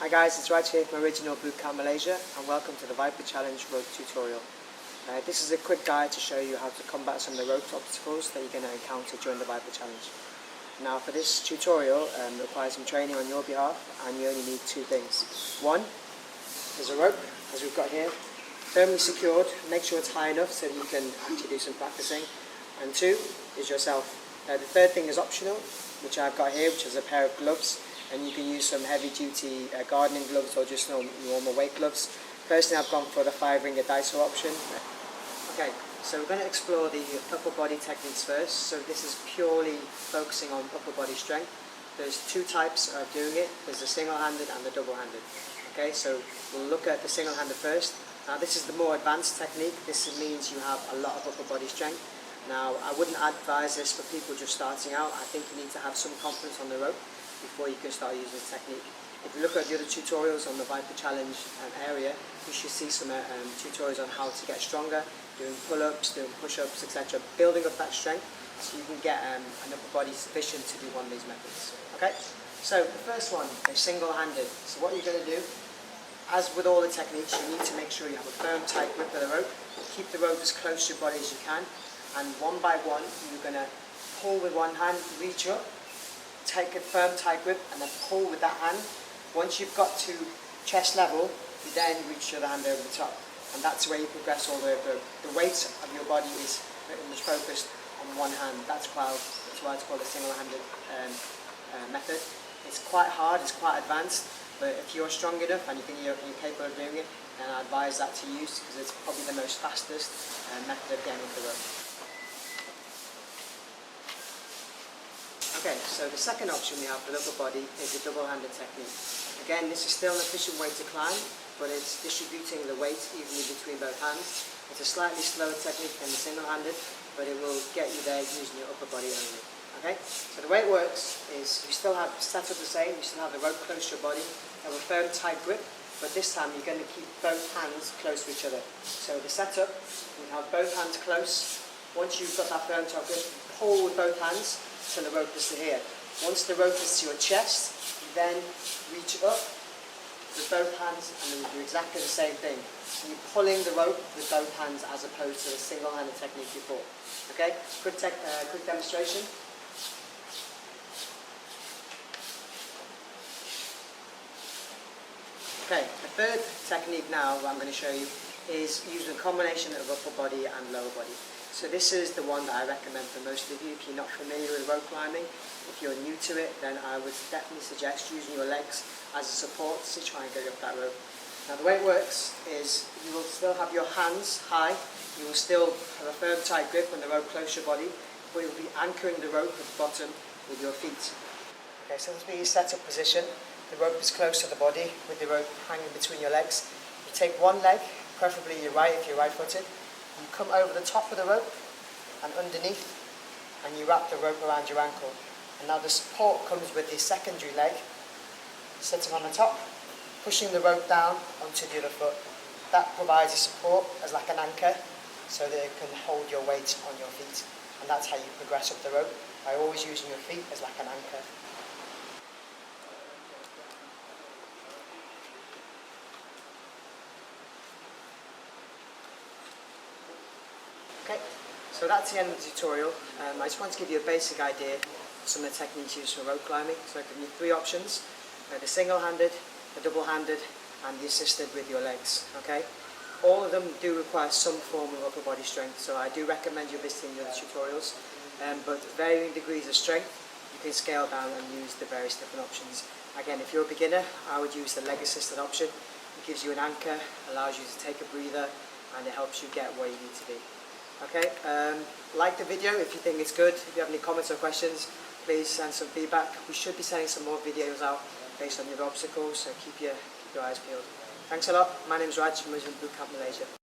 Hi guys, it's Raj here from Original Bootcamp Malaysia and welcome to the Viper Challenge rope tutorial. This is a quick guide to show you how to combat some of the rope obstacles that you're going to encounter during the Viper Challenge. Now for this tutorial requires some training on your behalf, and you only need two things. One is a rope, as we've got here, firmly secured. Make sure it's high enough so that you can actually do some practicing. And two is yourself. The third thing is optional, which I've got here, which is a pair of gloves. And you can use some heavy duty gardening gloves or just normal weight gloves. Personally, I've gone for the 5-ringer Daiso option. Okay, so we're going to explore the upper body techniques first. So this is purely focusing on upper body strength. There's two types of doing it. There's the single-handed and the double-handed. Okay, so we'll look at the single-handed first. Now this is the more advanced technique. This means you have a lot of upper body strength. Now I wouldn't advise this for people just starting out. I think you need to have some confidence on the rope before you can start using this technique. If you look at the other tutorials on the Viper Challenge area, you should see some tutorials on how to get stronger, doing pull-ups, doing push-ups, etc. Building up that strength so you can get an upper body sufficient to do one of these methods. Okay, so the first one is single-handed. So what you're going to do, as with all the techniques, you need to make sure you have a firm, tight grip of the rope. Keep the rope as close to your body as you can, and one by one, you're going to pull with one hand, reach up, take a firm tight grip and then pull with that hand. Once you've got to chest level, you then reach your other hand over the top, and that's where you progress all the way through. The weight of your body is pretty much focused on one hand. That's why it's called a single-handed method. It's quite hard, it's quite advanced, but if you're strong enough and you think you're capable of doing it, then I advise that to use because it's probably the most fastest method of getting into the rope. Okay, so the second option we have for the upper body is the double-handed technique. Again, this is still an efficient way to climb, but it's distributing the weight evenly between both hands. It's a slightly slower technique than the single-handed, but it will get you there using your upper body only. Okay, so the way it works is you still have set up the same, you still have the rope close to your body, you have a firm tight grip, but this time you're going to keep both hands close to each other. So the setup, you have both hands close. Once you've got that firm tight grip, pull with both hands till the rope is to here. Once the rope is to your chest, you then reach up with both hands and then you do exactly the same thing. So you're pulling the rope with both hands as opposed to the single-handed technique before. Okay, quick demonstration. Okay, the third technique now that I'm going to show you is using a combination of upper body and lower body. So this is the one that I recommend for most of you. If you're not familiar with rope climbing, if you're new to it, then I would definitely suggest using your legs as a support to try and get up that rope. Now the way it works is you will still have your hands high, you will still have a firm tight grip on the rope close to your body, but you'll be anchoring the rope at the bottom with your feet. Okay, so this will be your set-up position. The rope is close to the body with the rope hanging between your legs. You take one leg, preferably your right if you're right-footed. You come over the top of the rope and underneath, and you wrap the rope around your ankle. And now the support comes with the secondary leg, sitting on the top, pushing the rope down onto the other foot. That provides a support as like an anchor, so that it can hold your weight on your feet. And that's how you progress up the rope, by always using your feet as like an anchor. Okay, so that's the end of the tutorial. I just want to give you a basic idea of some of the techniques used for rope climbing. So I've given you three options, the single-handed, the double-handed and the assisted with your legs. Okay, all of them do require some form of upper body strength, so I do recommend you visiting the other tutorials, but varying degrees of strength you can scale down and use the various different options. Again, if you're a beginner, I would use the leg assisted option. It gives you an anchor, allows you to take a breather, and it helps you get where you need to be. Okay, like the video if you think it's good. If you have any comments or questions, please send some feedback. We should be sending some more videos out based on your obstacles, so keep your eyes peeled. Thanks a lot. My name is Raj from Original Bootcamp Malaysia.